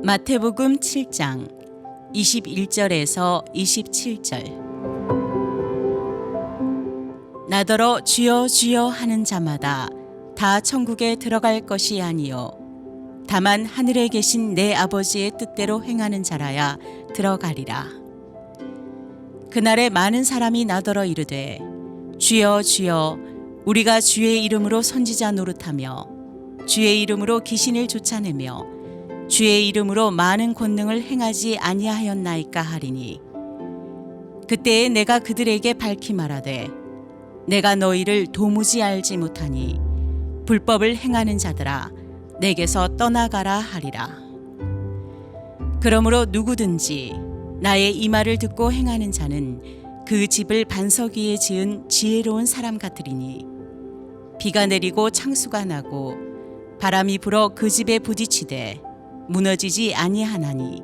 마태복음 7장 21절에서 27절. 나더러 주여 주여 하는 자마다 다 천국에 들어갈 것이 아니요 다만 하늘에 계신 내 아버지의 뜻대로 행하는 자라야 들어가리라. 그날에 많은 사람이 나더러 이르되 주여 주여 우리가 주의 이름으로 선지자 노릇하며 주의 이름으로 귀신을 쫓아내며 주의 이름으로 많은 권능을 행하지 아니하였나이까 하리니, 그때에 내가 그들에게 밝히 말하되 내가 너희를 도무지 알지 못하니 불법을 행하는 자들아 내게서 떠나가라 하리라. 그러므로 누구든지 나의 이 말을 듣고 행하는 자는 그 집을 반석 위에 지은 지혜로운 사람 같으리니, 비가 내리고 창수가 나고 바람이 불어 그 집에 부딪히되 무너지지 아니하나니,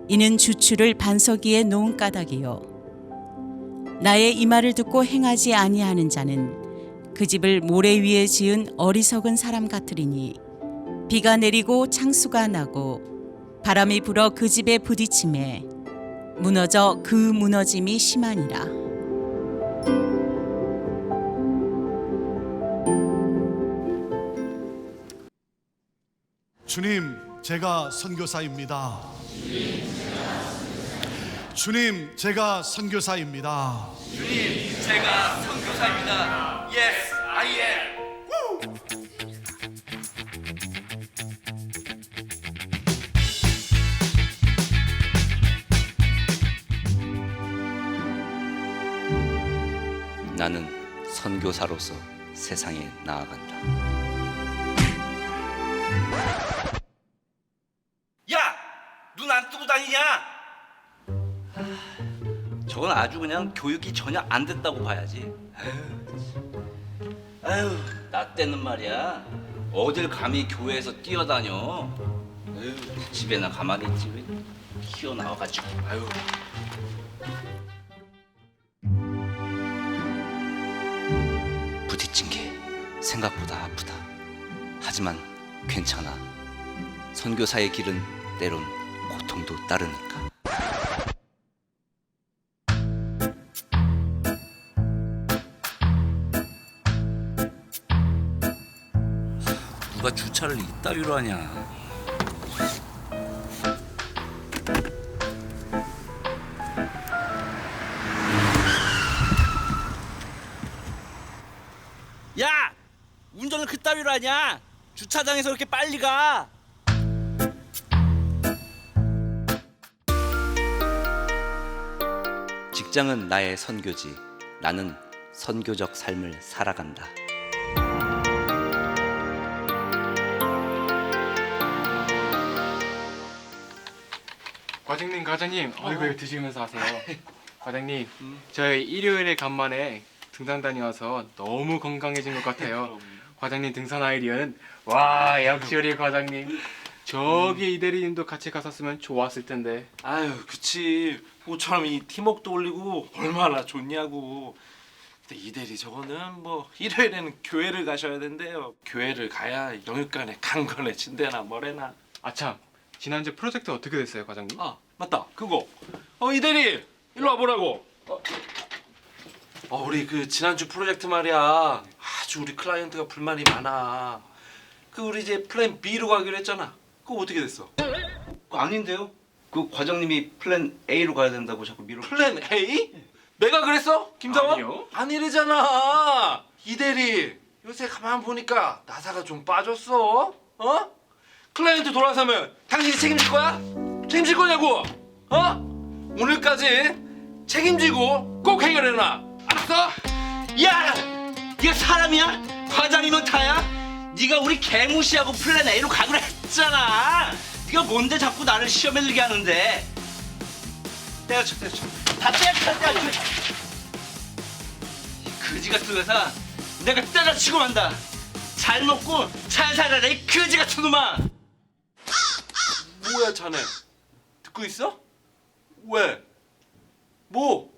이는 주추를 반석 위에 놓은 까닭이요 나의 이 말을 듣고 행하지 아니하는 자는 그 집을 모래 위에 지은 어리석은 사람 같으리니, 비가 내리고 창수가 나고 바람이 불어 그 집에 부딪힘에 무너져 그 무너짐이 심하니라. 주님, 제가 선교사입니다. 주님, 제가 선교사입니다. 주님, 제가 선교사입니다. Yes, I am. 나는 선교사로서 세상에 나아간다. 야, 눈 안 뜨고 다니냐? 저건 아주 그냥 교육이 전혀 안 됐다고 봐야지. 아유, 나 때는 말이야. 어딜 감히 교회에서 뛰어다녀. 아유, 집에나 가만히 있지 왜 튀어나와가지고. 아유. 부딪힌 게 생각보다 아프다. 하지만 괜찮아. 선교사의 길은 때론 고통도 따르니까. 누가 주차를 이따위로 하냐. 야, 운전을 그따위로 하냐? 주차장에서 그렇게 빨리 가. 직장은 나의 선교지. 나는 선교적 삶을 살아간다. 과장님, 어이구 드시면서 하세요. 과장님, 저희 일요일에 간만에 등산 다녀와서 너무 건강해진 것 같아요. 과장님 등산 아이디어는 와, 역시 우리 과장님. 저기 이대리님도 같이 갔었으면 좋았을 텐데. 아유, 그치. 모처럼 이 팀워크도 올리고 얼마나 좋냐고. 근데 이대리 저거는 뭐 일요일에는 교회를 가셔야 된대요. 교회를 가야 영육간에 강건해진대나 뭐래나. 아참, 지난주 프로젝트 어떻게 됐어요, 과장님? 아, 맞다. 그거. 이대리 일로 와보라고. 우리 그 지난주 프로젝트 말이야. 아주 우리 클라이언트가 불만이 많아. 그 우리 이제 플랜 B로 가기로 했잖아. 그거 어떻게 됐어? 아닌데요? 그 과장님이 플랜 A로 가야 된다고 자꾸 밀어. 플랜 A? 내가 그랬어? 김상원? 아니요. 아니래잖아. 이대리 요새 가만 보니까 나사가 좀 빠졌어. 어? 클라이언트 돌아서면 당신이 책임질 거야? 책임질 거냐고? 오늘까지 책임지고 꼭 해결해놔. 알았어? 야, 네가 사람이야? 과장이면 다야? 네가 우리 개무시하고 플랜 A로 가기로 했잖아. 네가 뭔데 자꾸 나를 시험에 들게 하는데? 때려쳐. 다 때려쳐. 이 그지 같은 회사 내가 때려치고 만다. 잘 먹고 잘 살아라 이 그지 같은 놈아. 뭐야 자네? 듣고 있어? 왜? 뭐?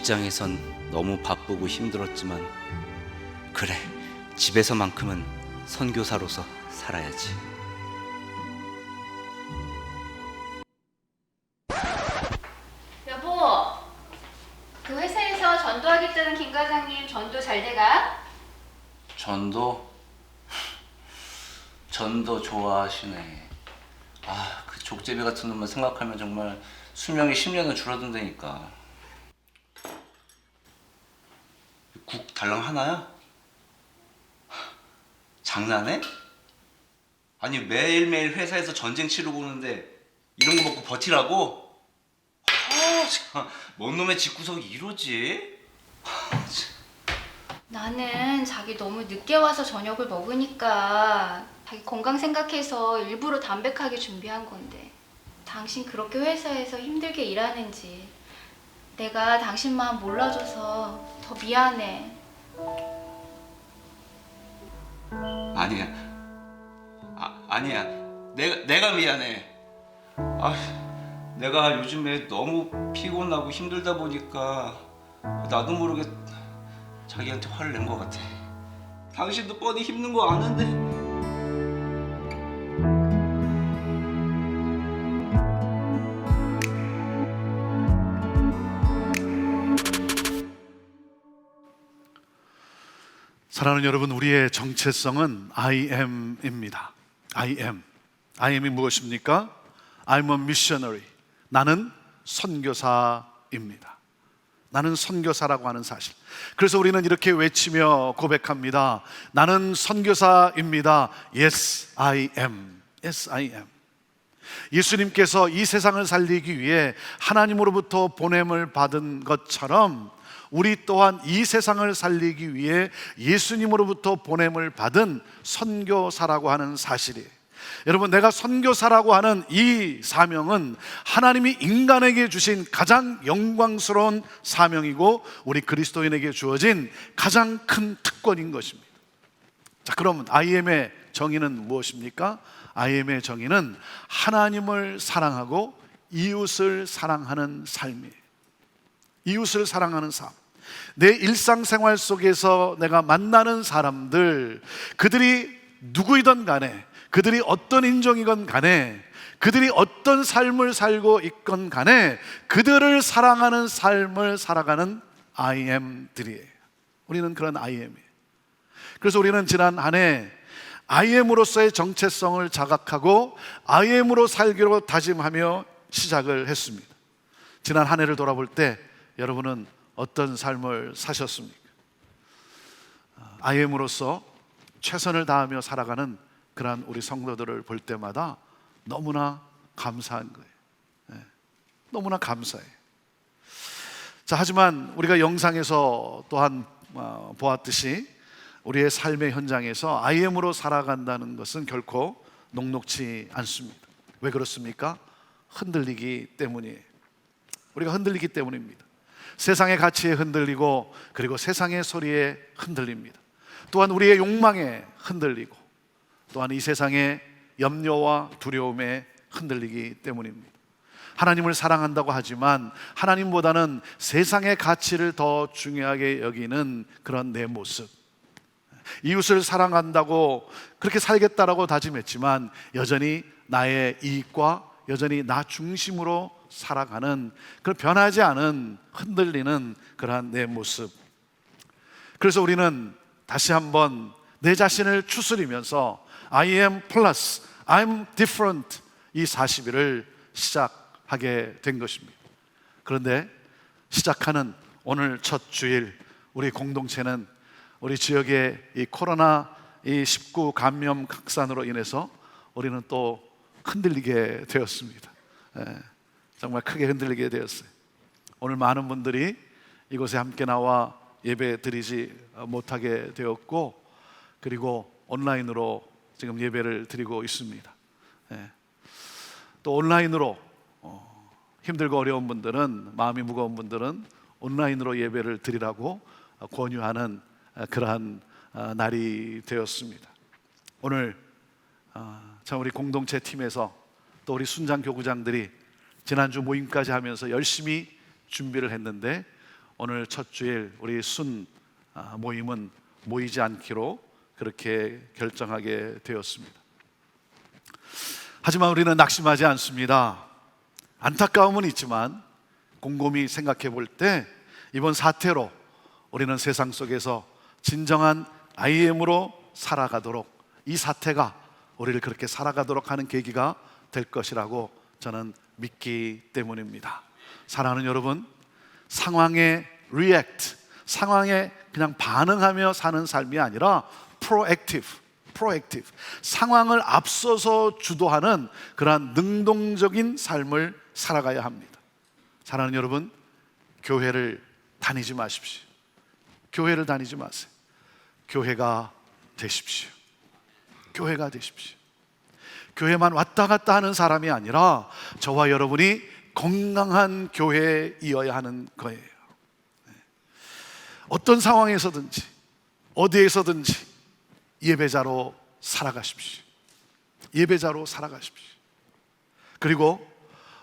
직장에선 너무 바쁘고 힘들었지만 그래, 집에서만큼은 선교사로서 살아야지. 여보, 그 회사에서 전도하겠다는 김 과장님 전도 잘 돼가? 전도 좋아하시네. 아, 그 족제비 같은 놈만 생각하면 정말 수명이 10년은 줄어든다니까. 국 달랑 하나야? 장난해? 아니 매일매일 회사에서 전쟁 치르고 오는데 이런 거 먹고 버티라고? 아, 참, 뭔 놈의 집구석이 이러지? 나는 자기 너무 늦게 와서 저녁을 먹으니까 자기 건강 생각해서 일부러 담백하게 준비한 건데, 당신 그렇게 회사에서 힘들게 일하는지 내가 당신 마음 몰라줘서 더 미안해. 아니야. 아니야. 내가 미안해. 내가 요즘에 너무 피곤하고 힘들다 보니까 나도 모르게 자기한테 화를 낸 것 같아. 당신도 뻔히 힘든 거 아는데. 사랑하는 여러분, 우리의 정체성은 I am입니다. I am. I am이 무엇입니까? I'm a missionary. 나는 선교사입니다. 나는 선교사라고 하는 사실. 그래서 우리는 이렇게 외치며 고백합니다. 나는 선교사입니다. Yes, I am. Yes, I am. 예수님께서 이 세상을 살리기 위해 하나님으로부터 보냄을 받은 것처럼 우리 또한 이 세상을 살리기 위해 예수님으로부터 보냄을 받은 선교사라고 하는 사실이에요. 여러분, 내가 선교사라고 하는 이 사명은 하나님이 인간에게 주신 가장 영광스러운 사명이고 우리 그리스도인에게 주어진 가장 큰 특권인 것입니다. 자, 그러면 IM의 정의는 무엇입니까? IM의 정의는 하나님을 사랑하고 이웃을 사랑하는 삶이에요. 이웃을 사랑하는 삶. 내 일상생활 속에서 내가 만나는 사람들, 그들이 누구이든 간에, 그들이 어떤 인종이건 간에, 그들이 어떤 삶을 살고 있건 간에 그들을 사랑하는 삶을 살아가는 IM들이에요. 우리는 그런 IM이에요. 그래서 우리는 지난 한 해 IM으로서의 정체성을 자각하고 IM으로 살기로 다짐하며 시작을 했습니다. 지난 한 해를 돌아볼 때 여러분은 어떤 삶을 사셨습니까? IM으로서 최선을 다하며 살아가는 그러한 우리 성도들을 볼 때마다 너무나 감사한 거예요. 너무나 감사해요. 자, 하지만 우리가 영상에서 또한 보았듯이 우리의 삶의 현장에서 IM으로 살아간다는 것은 결코 녹록지 않습니다. 왜 그렇습니까? 흔들리기 때문이에요. 우리가 흔들리기 때문입니다. 세상의 가치에 흔들리고, 그리고 세상의 소리에 흔들립니다. 또한 우리의 욕망에 흔들리고, 또한 이 세상의 염려와 두려움에 흔들리기 때문입니다. 하나님을 사랑한다고 하지만 하나님보다는 세상의 가치를 더 중요하게 여기는 그런 내 모습, 이웃을 사랑한다고 그렇게 살겠다라고 다짐했지만 여전히 나의 이익과 여전히 나 중심으로 살아가는, 그런 변하지 않은 흔들리는 그러한 내 모습. 그래서 우리는 다시 한번 내 자신을 추스리면서 I am plus, I'm different, 이 40일을 시작하게 된 것입니다. 그런데 시작하는 오늘 첫 주일, 우리 공동체는 우리 지역의 이 코로나19 감염拡散으로 인해서 우리는 또 흔들리게 되었습니다. 정말 크게 흔들리게 되었어요. 오늘 많은 분들이 이곳에 함께 나와 예배 드리지 못하게 되었고, 그리고 온라인으로 지금 예배를 드리고 있습니다. 또 온라인으로 힘들고 어려운 분들은, 마음이 무거운 분들은 온라인으로 예배를 드리라고 권유하는 그러한 날이 되었습니다. 오늘 참 우리 공동체 팀에서 또 우리 순장 교구장들이 지난주 모임까지 하면서 열심히 준비를 했는데 오늘 첫 주일 우리 모임은 모이지 않기로 그렇게 결정하게 되었습니다. 하지만 우리는 낙심하지 않습니다. 안타까움은 있지만 곰곰이 생각해 볼 때 이번 사태로 우리는 세상 속에서 진정한 IM으로 살아가도록, 이 사태가 우리를 그렇게 살아가도록 하는 계기가 될 것이라고 저는 믿기 때문입니다. 사랑하는 여러분, 상황에 react, 상황에 그냥 반응하며 사는 삶이 아니라 proactive, 상황을 앞서서 주도하는 그러한 능동적인 삶을 살아가야 합니다. 사랑하는 여러분, 교회를 다니지 마십시오. 교회를 다니지 마세요. 교회가 되십시오. 교회가 되십시오. 교회만 왔다 갔다 하는 사람이 아니라 저와 여러분이 건강한 교회이어야 하는 거예요. 어떤 상황에서든지 어디에서든지 예배자로 살아가십시오. 예배자로 살아가십시오. 그리고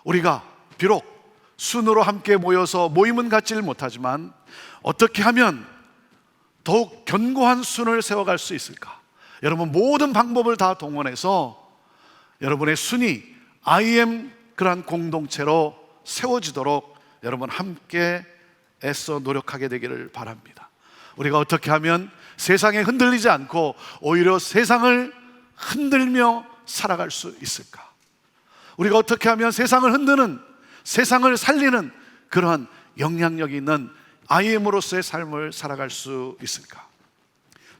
우리가 비록 순으로 함께 모여서 모임은 갖지를 못하지만 어떻게 하면 더욱 견고한 순을 세워갈 수 있을까? 여러분, 모든 방법을 다 동원해서 여러분의 순이 IM 그러한 공동체로 세워지도록 여러분 함께 애써 노력하게 되기를 바랍니다. 우리가 어떻게 하면 세상에 흔들리지 않고 오히려 세상을 흔들며 살아갈 수 있을까? 우리가 어떻게 하면 세상을 흔드는, 세상을 살리는 그러한 영향력이 있는 IM으로서의 삶을 살아갈 수 있을까?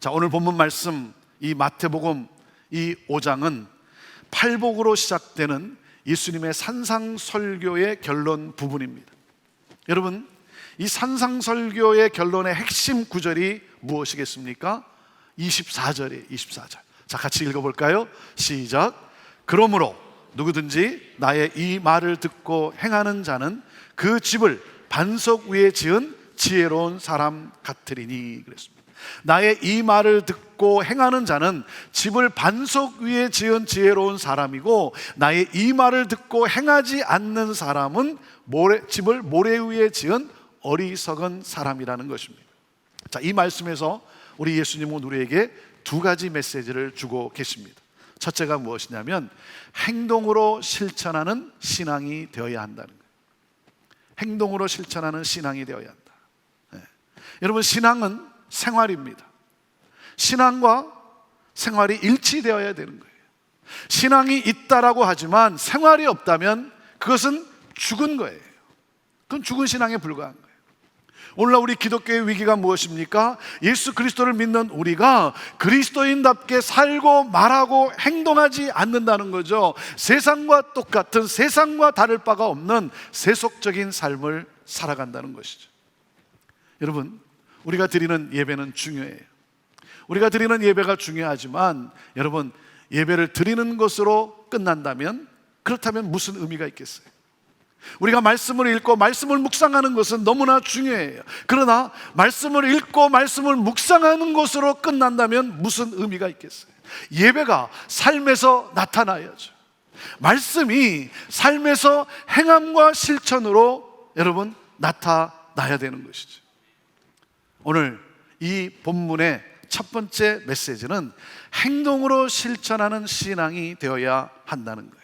자, 오늘 본문 말씀, 이 마태복음 이 5장은 팔복으로 시작되는 예수님의 산상설교의 결론 부분입니다. 여러분, 이 산상설교의 결론의 핵심 구절이 무엇이겠습니까? 24절이에요. 24절. 자, 같이 읽어볼까요? 시작. 그러므로 누구든지 나의 이 말을 듣고 행하는 자는 그 집을 반석 위에 지은 지혜로운 사람 같으리니 그랬습니다. 나의 이 말을 듣고 행하는 자는 집을 반석 위에 지은 지혜로운 사람이고, 나의 이 말을 듣고 행하지 않는 사람은 집을 모래 위에 지은 어리석은 사람이라는 것입니다. 자, 이 말씀에서 우리 예수님은 우리에게 두 가지 메시지를 주고 계십니다. 첫째가 무엇이냐면 행동으로 실천하는 신앙이 되어야 한다는 거예요. 행동으로 실천하는 신앙이 되어야 한다. 네. 여러분, 신앙은 생활입니다. 신앙과 생활이 일치되어야 되는 거예요. 신앙이 있다라고 하지만 생활이 없다면 그것은 죽은 거예요. 그건 죽은 신앙에 불과한 거예요. 오늘날 우리 기독교의 위기가 무엇입니까? 예수 그리스도를 믿는 우리가 그리스도인답게 살고 말하고 행동하지 않는다는 거죠. 세상과 똑같은, 세상과 다를 바가 없는 세속적인 삶을 살아간다는 것이죠. 여러분, 우리가 드리는 예배는 중요해요. 우리가 드리는 예배가 중요하지만 여러분, 예배를 드리는 것으로 끝난다면, 그렇다면 무슨 의미가 있겠어요? 우리가 말씀을 읽고 말씀을 묵상하는 것은 너무나 중요해요. 그러나 말씀을 읽고 말씀을 묵상하는 것으로 끝난다면 무슨 의미가 있겠어요? 예배가 삶에서 나타나야죠. 말씀이 삶에서 행함과 실천으로 여러분 나타나야 되는 것이죠. 오늘 이 본문의 첫 번째 메시지는 행동으로 실천하는 신앙이 되어야 한다는 거예요.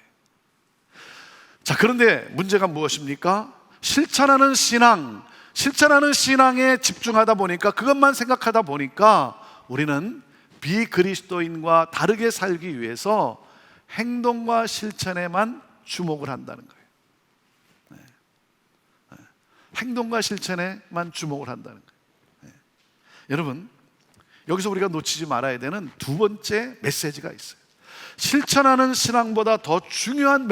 자, 그런데 문제가 무엇입니까? 실천하는 신앙에 집중하다 보니까, 그것만 생각하다 보니까 우리는 비그리스도인과 다르게 살기 위해서 행동과 실천에만 주목을 한다는 거예요. 네. 행동과 실천에만 주목을 한다는 거예요. 네. 여러분, 여기서 우리가 놓치지 말아야 되는 두 번째 메시지가 있어요. 실천하는 신앙보다 더 중요한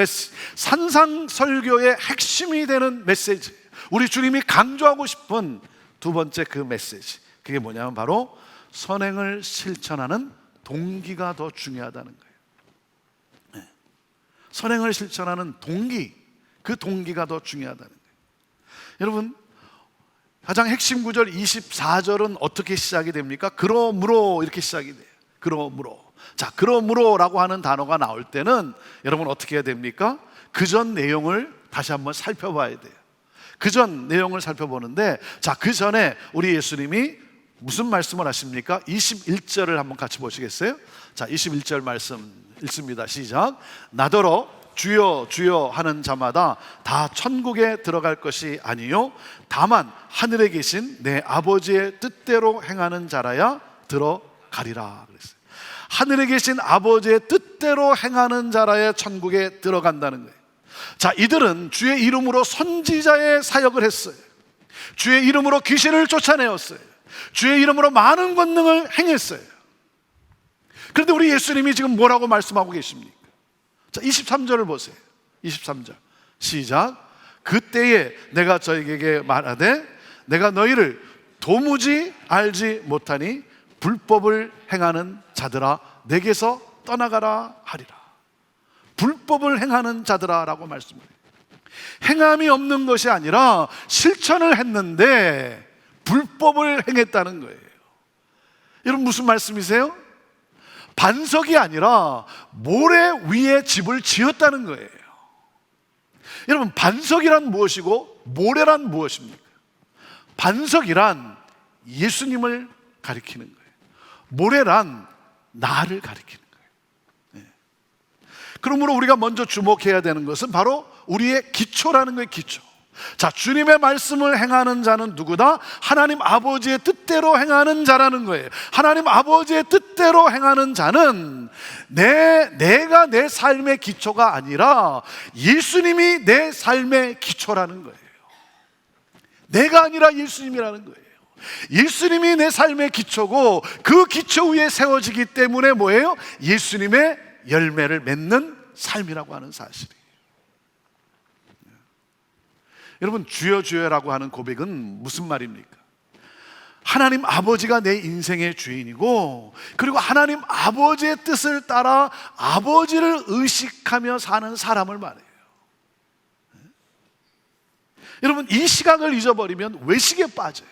산상설교의 핵심이 되는 메시지, 우리 주님이 강조하고 싶은 두 번째 그 메시지, 그게 뭐냐면 바로 선행을 실천하는 동기가 더 중요하다는 거예요. 네. 선행을 실천하는 동기, 그 동기가 더 중요하다는 거예요. 여러분, 가장 핵심 구절 24절은 어떻게 시작이 됩니까? 그러므로 이렇게 시작이 돼요. 그러므로. 자, 그러므로라고 하는 단어가 나올 때는 여러분 어떻게 해야 됩니까? 그 전 내용을 다시 한번 살펴봐야 돼요. 그 전 내용을 살펴보는데, 자, 그 전에 우리 예수님이 무슨 말씀을 하십니까? 21절을 한번 같이 보시겠어요? 자, 21절 말씀 읽습니다. 시작. 나더러 주여 주여 하는 자마다 다 천국에 들어갈 것이 아니요 다만 하늘에 계신 내 아버지의 뜻대로 행하는 자라야 들어가리라 그랬어요. 하늘에 계신 아버지의 뜻대로 행하는 자라야 천국에 들어간다는 거예요. 자, 이들은 주의 이름으로 선지자의 사역을 했어요. 주의 이름으로 귀신을 쫓아내었어요. 주의 이름으로 많은 권능을 행했어요. 그런데 우리 예수님이 지금 뭐라고 말씀하고 계십니까? 자, 23절을 보세요. 23절 시작. 그때에 내가 저에게 말하되 내가 너희를 도무지 알지 못하니 불법을 행하는 자들아 내게서 떠나가라 하리라. 불법을 행하는 자들아 라고 말씀해요. 행함이 없는 것이 아니라 실천을 했는데 불법을 행했다는 거예요. 여러분 무슨 말씀이세요? 반석이 아니라 모래 위에 집을 지었다는 거예요. 여러분 반석이란 무엇이고 모래란 무엇입니까? 반석이란 예수님을 가리키는 거예요. 모래란 나를 가리키는 거예요. 그러므로 우리가 먼저 주목해야 되는 것은 바로 우리의 기초라는 거예요. 기초. 자, 주님의 말씀을 행하는 자는 누구다? 하나님 아버지의 뜻대로 행하는 자라는 거예요. 하나님 아버지의 뜻대로 행하는 자는 내가 내 삶의 기초가 아니라 예수님이 내 삶의 기초라는 거예요. 내가 아니라 예수님이라는 거예요. 예수님이 내 삶의 기초고 그 기초 위에 세워지기 때문에 뭐예요? 예수님의 열매를 맺는 삶이라고 하는 사실이에요. 여러분 주여 주여라고 하는 고백은 무슨 말입니까? 하나님 아버지가 내 인생의 주인이고 그리고 하나님 아버지의 뜻을 따라 아버지를 의식하며 사는 사람을 말해요. 여러분 이 시각을 잊어버리면 외식에 빠져요.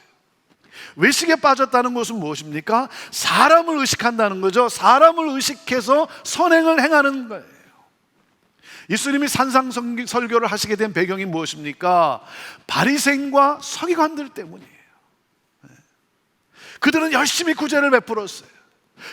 외식에 빠졌다는 것은 무엇입니까? 사람을 의식한다는 거죠. 사람을 의식해서 선행을 행하는 거예요. 예수님이 산상설교를 하시게 된 배경이 무엇입니까? 바리새인과 서기관들 때문이에요. 그들은 열심히 구제를 베풀었어요.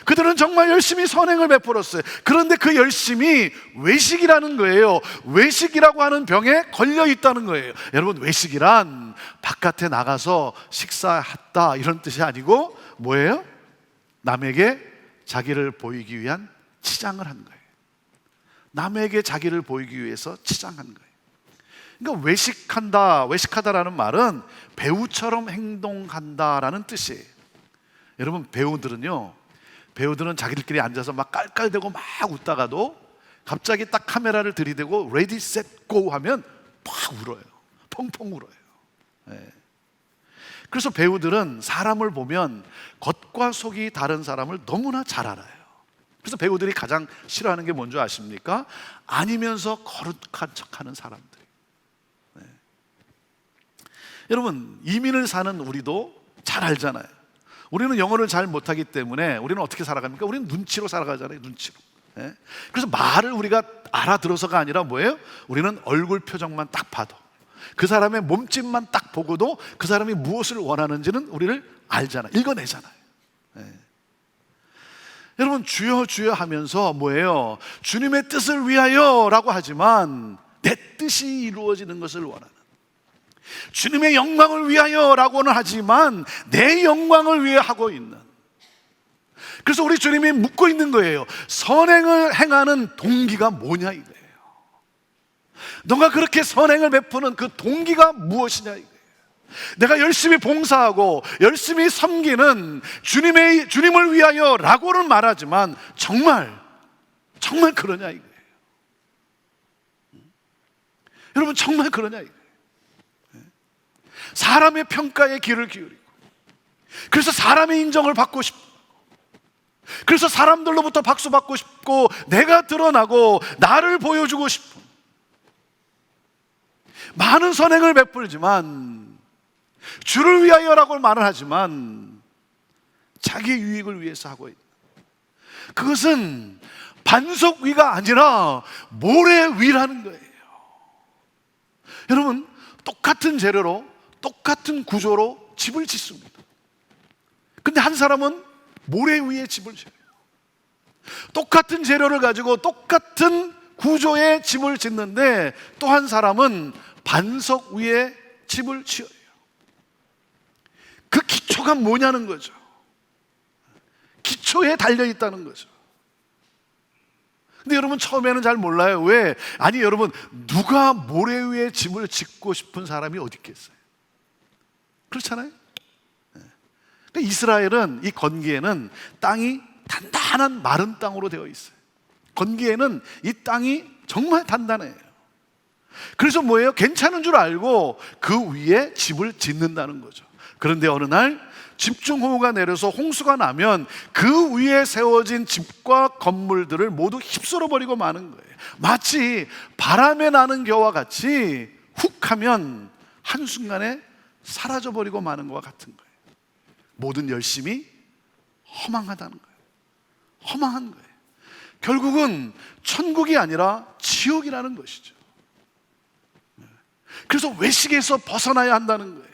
그들은 정말 열심히 선행을 베풀었어요. 그런데 그 열심이 외식이라는 거예요. 외식이라고 하는 병에 걸려 있다는 거예요. 여러분 외식이란 바깥에 나가서 식사했다 이런 뜻이 아니고 뭐예요? 남에게 자기를 보이기 위한 치장을 한 거예요. 남에게 자기를 보이기 위해서 치장한 거예요. 그러니까 외식하다라는 말은 배우처럼 행동한다라는 뜻이에요. 여러분 배우들은 자기들끼리 앉아서 막 깔깔대고 막 웃다가도 갑자기 딱 카메라를 들이대고 레디 셋 고 하면 팍 울어요. 펑펑 울어요. 네. 그래서 배우들은 사람을 보면 겉과 속이 다른 사람을 너무나 잘 알아요. 그래서 배우들이 가장 싫어하는 게 뭔지 아십니까? 아니면서 거룩한 척하는 사람들. 네. 여러분 이민을 사는 우리도 잘 알잖아요. 우리는 영어를 잘 못하기 때문에 우리는 어떻게 살아갑니까? 우리는 눈치로 살아가잖아요. 눈치로. 네? 그래서 말을 우리가 알아들어서가 아니라 뭐예요? 우리는 얼굴 표정만 딱 봐도 그 사람의 몸짓만 딱 보고도 그 사람이 무엇을 원하는지는 우리를 알잖아요. 읽어내잖아요. 네. 여러분 주여 주여 하면서 뭐예요? 주님의 뜻을 위하여 라고 하지만 내 뜻이 이루어지는 것을 원하는, 주님의 영광을 위하여 라고는 하지만 내 영광을 위해 하고 있는, 그래서 우리 주님이 묻고 있는 거예요. 선행을 행하는 동기가 뭐냐 이거예요. 너가 그렇게 선행을 베푸는 그 동기가 무엇이냐 이거예요. 내가 열심히 봉사하고 열심히 섬기는 주님을 위하여 라고는 말하지만 정말 그러냐 이거예요. 여러분 정말 그러냐 이거예요. 사람의 평가에 귀를 기울이고 그래서 사람의 인정을 받고 싶고 그래서 사람들로부터 박수 받고 싶고 내가 드러나고 나를 보여주고 싶은 많은 선행을 베풀지만 주를 위하여라고 말을 하지만 자기의 유익을 위해서 하고 있는, 그것은 반석 위가 아니라 모래 위라는 거예요. 여러분 똑같은 재료로 똑같은 구조로 집을 짓습니다. 근데 한 사람은 모래 위에 집을 지어요. 똑같은 재료를 가지고 똑같은 구조의 집을 짓는데 또 한 사람은 반석 위에 집을 지어요. 그 기초가 뭐냐는 거죠. 기초에 달려 있다는 거죠. 근데 여러분 처음에는 잘 몰라요. 왜? 아니 여러분, 누가 모래 위에 집을 짓고 싶은 사람이 어디 있겠어요? 그렇잖아요. 그러니까 이스라엘은 이 건기에는 땅이 단단한 마른 땅으로 되어 있어요. 건기에는 이 땅이 정말 단단해요. 그래서 뭐예요? 괜찮은 줄 알고 그 위에 집을 짓는다는 거죠. 그런데 어느 날 집중호우가 내려서 홍수가 나면 그 위에 세워진 집과 건물들을 모두 휩쓸어 버리고 마는 거예요. 마치 바람에 나는 겨와 같이 훅 하면 한순간에 사라져 버리고 마는 것과 같은 거예요. 모든 열심이 허망하다는 거예요. 허망한 거예요. 결국은 천국이 아니라 지옥이라는 것이죠. 그래서 외식에서 벗어나야 한다는 거예요.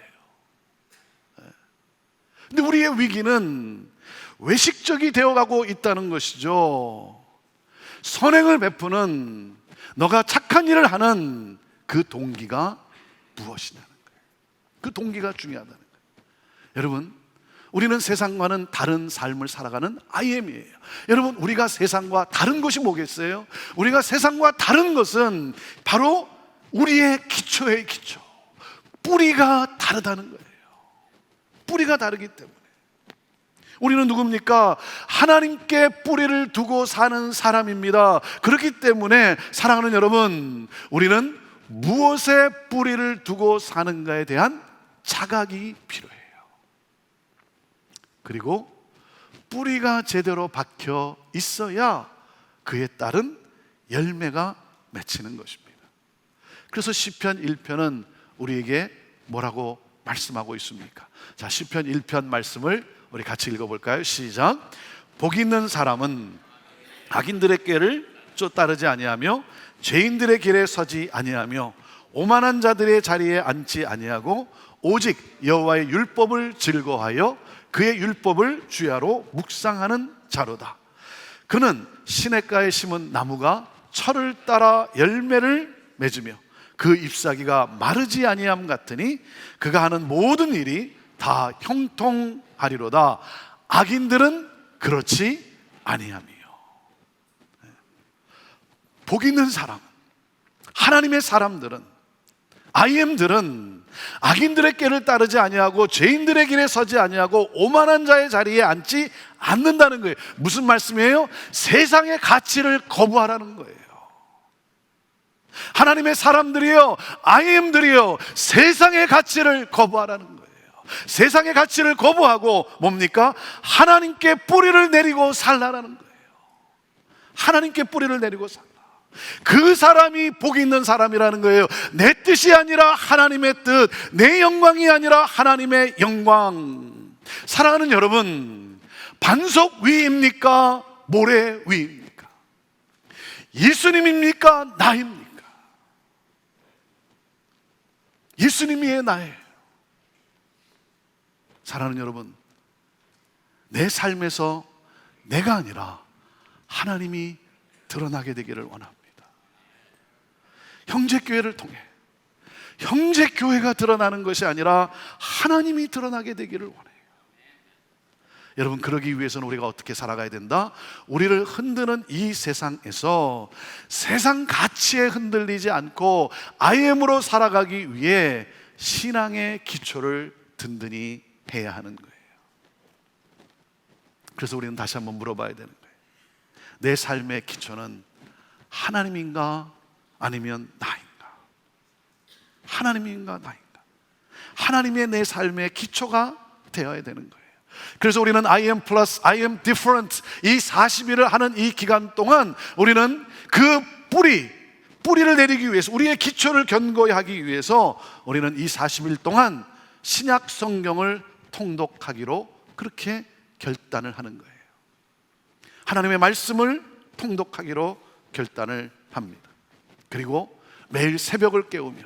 근데 우리의 위기는 외식적이 되어가고 있다는 것이죠. 선행을 베푸는, 너가 착한 일을 하는 그 동기가 무엇이냐는 거예요. 그 동기가 중요하다는 거예요. 여러분, 우리는 세상과는 다른 삶을 살아가는 IM이에요. 여러분, 우리가 세상과 다른 것이 뭐겠어요? 우리가 세상과 다른 것은 바로 우리의 기초의 기초, 뿌리가 다르다는 거예요. 뿌리가 다르기 때문에. 우리는 누굽니까? 하나님께 뿌리를 두고 사는 사람입니다. 그렇기 때문에 사랑하는 여러분, 우리는 무엇에 뿌리를 두고 사는가에 대한 자각이 필요해요. 그리고 뿌리가 제대로 박혀 있어야 그에 따른 열매가 맺히는 것입니다. 그래서 시편 1편은 우리에게 뭐라고 말씀하고 있습니까? 자, 시편 1편 말씀을 우리 같이 읽어볼까요? 시작. 복 있는 사람은 악인들의 꾀를 따르지 아니하며 죄인들의 길에 서지 아니하며 오만한 자들의 자리에 앉지 아니하고 오직 여호와의 율법을 즐거워하여 그의 율법을 주야로 묵상하는 자로다. 그는 시냇가에 심은 나무가 철을 따라 열매를 맺으며 그 잎사귀가 마르지 아니함 같으니 그가 하는 모든 일이 다 형통하리로다. 악인들은 그렇지 아니하며. 복 있는 사람, 하나님의 사람들은, IM들은 악인들의 꾀를 따르지 아니하고 죄인들의 길에 서지 아니하고 오만한 자의 자리에 앉지 않는다는 거예요. 무슨 말씀이에요? 세상의 가치를 거부하라는 거예요. 하나님의 사람들이요, IM들이요, 세상의 가치를 거부하라는 거예요. 세상의 가치를 거부하고 뭡니까? 하나님께 뿌리를 내리고 살라라는 거예요. 하나님께 뿌리를 내리고 살라. 그 사람이 복 있는 사람이라는 거예요. 내 뜻이 아니라 하나님의 뜻, 내 영광이 아니라 하나님의 영광. 사랑하는 여러분, 반석 위입니까? 모래 위입니까? 예수님입니까? 나입니까? 예수님이 나예요. 사랑하는 여러분, 내 삶에서 내가 아니라 하나님이 드러나게 되기를 원합니다. 형제교회를 통해 형제교회가 드러나는 것이 아니라 하나님이 드러나게 되기를 원해요. 여러분, 그러기 위해서는 우리가 어떻게 살아가야 된다? 우리를 흔드는 이 세상에서 세상 가치에 흔들리지 않고 IM으로 살아가기 위해 신앙의 기초를 든든히 해야 하는 거예요. 그래서 우리는 다시 한번 물어봐야 되는 거예요. 내 삶의 기초는 하나님인가 아니면 나인가? 하나님인가 나인가? 하나님의 내 삶의 기초가 되어야 되는 거예요. 그래서 우리는 I am plus, I am different, 이 40일을 하는 이 기간 동안 우리는 그 뿌리를 내리기 위해서, 우리의 기초를 견고히 하기 위해서 우리는 이 40일 동안 신약 성경을 통독하기로 그렇게 결단을 하는 거예요. 하나님의 말씀을 통독하기로 결단을 합니다. 그리고 매일 새벽을 깨우며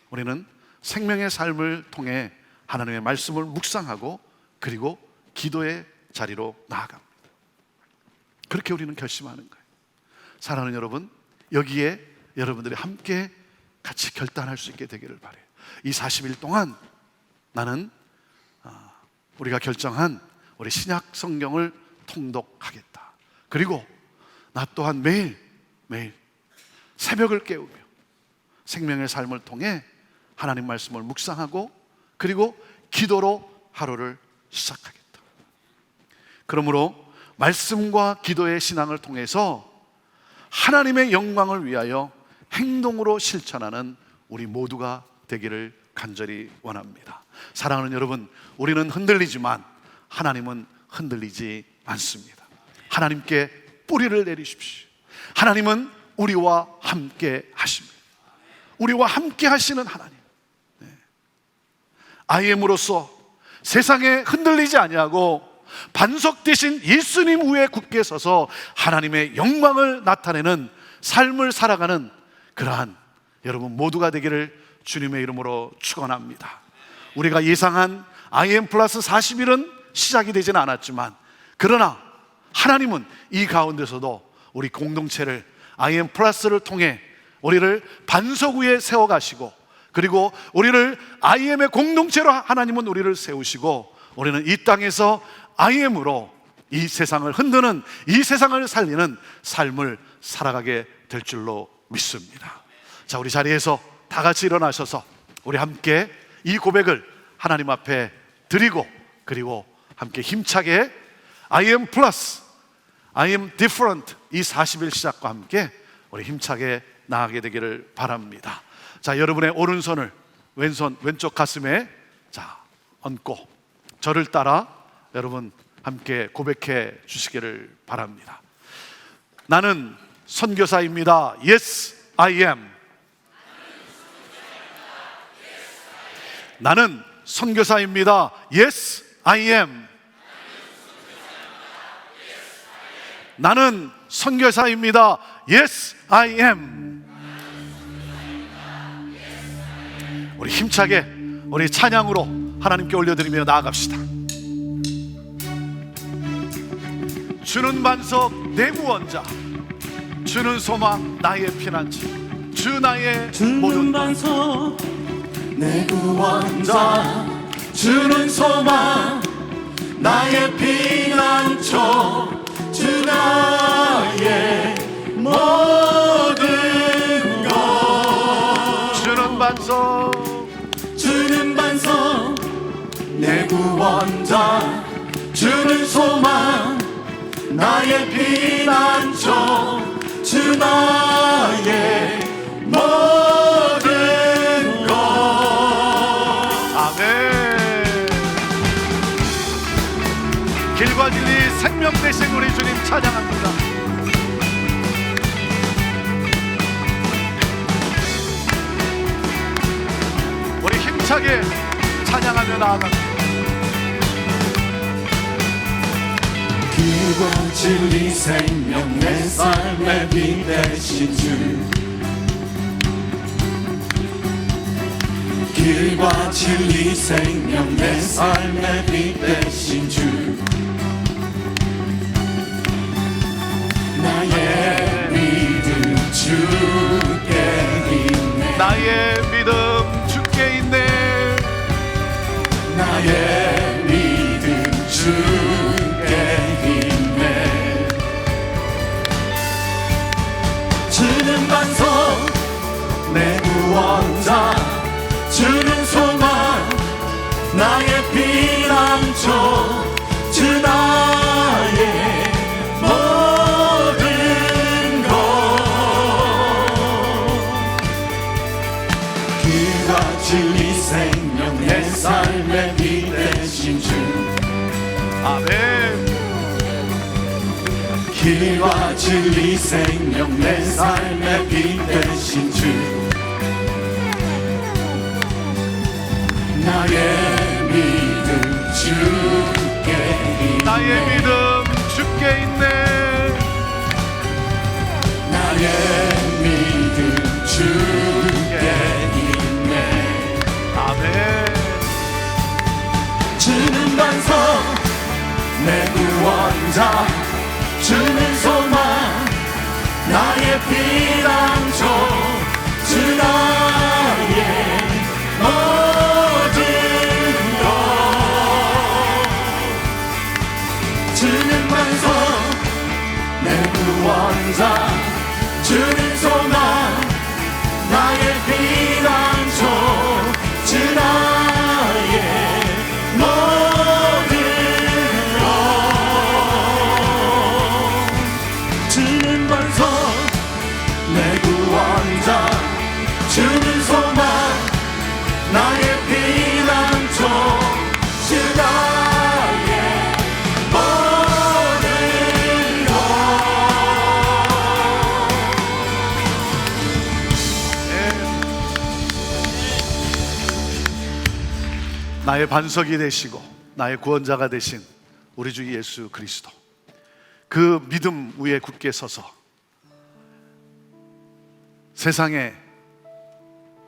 우리는 생명의 삶을 통해 하나님의 말씀을 묵상하고 그리고 기도의 자리로 나아갑니다. 그렇게 우리는 결심하는 거예요. 사랑하는 여러분, 여기에 여러분들이 함께 같이 결단할 수 있게 되기를 바라요. 이 40일 동안 나는 우리가 결정한 우리 신약 성경을 통독하겠다. 그리고 나 또한 매일 새벽을 깨우며 생명의 삶을 통해 하나님 말씀을 묵상하고 그리고 기도로 하루를 시작하겠다. 그러므로 말씀과 기도의 신앙을 통해서 하나님의 영광을 위하여 행동으로 실천하는 우리 모두가 되기를 간절히 원합니다. 사랑하는 여러분, 우리는 흔들리지만 하나님은 흔들리지 않습니다. 하나님께 뿌리를 내리십시오. 하나님은 우리와 함께 하십니다. 우리와 함께 하시는 하나님. IM으로서 세상에 흔들리지 아니하고 반석 되신 예수님 위에 굳게 서서 하나님의 영광을 나타내는 삶을 살아가는 그러한 여러분 모두가 되기를 주님의 이름으로 축원합니다. 우리가 예상한 IM 플러스 40일은 시작이 되지는 않았지만 그러나 하나님은 이 가운데서도 우리 공동체를 IM 플러스를 통해 우리를 반석 위에 세워가시고 그리고 우리를 IM의 공동체로 하나님은 우리를 세우시고 우리는 이 땅에서 IM으로 이 세상을 흔드는, 이 세상을 살리는 삶을 살아가게 될 줄로 믿습니다. 자, 우리 자리에서 다 같이 일어나셔서 우리 함께 이 고백을 하나님 앞에 드리고 그리고 함께 힘차게 I am plus, I am different 이 40일 시작과 함께 우리 힘차게 나아가게 되기를 바랍니다. 자, 여러분의 오른손을 왼쪽 가슴에 자 얹고 저를 따라 여러분 함께 고백해 주시기를 바랍니다. 나는 선교사입니다. Yes, I am. 나는 선교사입니다. Yes, I am. 나는 선교사입니다. Yes, I am. 우리 힘차게 우리 찬양으로 하나님께 올려드리며 나아갑시다. 주는 반석 내 구원자, 주는 소망 나의 피난처, 주 나의 모든 반석 내 구원자, 주는 소망 나의 피난처, 주 나의 모든 것. 주는 반석, 주는 반석 내 구원자, 주는 소망 나의 피난처, 주 나의 모든 것. 아멘. 길과 진리 생명 되신 우리 주님 찬양합니다. 우리 힘차게 찬양하며 나아갑니다. 길과 진리 생명 내 삶의 빛 되신 주, 길과 진리 생명 내 삶의 빛 되신 주, 나의 믿음 주께 있네, 나의 믿음 주께 있네, 나의 믿음 주께 있네. 주는 반석 내 구원자, 주는 소망 나의 피난처, 주 나의 모든 것. 길과 진리 생명 내 삶의 빛 되신 주, 아멘. 길과 진리 생명 내 삶의 빛 되신 주, 나의 믿음 주께 있네, 나의 믿음 주께 있네, 나의 믿음 주께 있네. 구원자 주는 소망 나의 피난처 주 나의 모든 것 주는 반석 내 구원자 주는 소망 나의 피난처 주 나의 모든 것 주는 반석 내 구원자 주는 소망 나의 피난처 주 나의 모든 것 나의 반석이 되시고 나의 구원자가 되신 우리 주 예수 그리스도, 그 믿음 위에 굳게 서서 세상의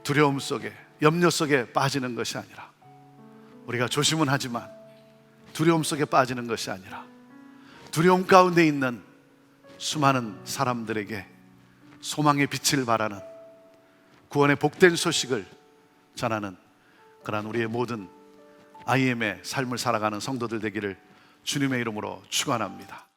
두려움 속에, 염려 속에 빠지는 것이 아니라, 우리가 조심은 하지만 두려움 속에 빠지는 것이 아니라 두려움 가운데 있는 수많은 사람들에게 소망의 빛을 발하는, 구원의 복된 소식을 전하는 그러한 우리의 모든 IM의 삶을 살아가는 성도들 되기를 주님의 이름으로 축원합니다.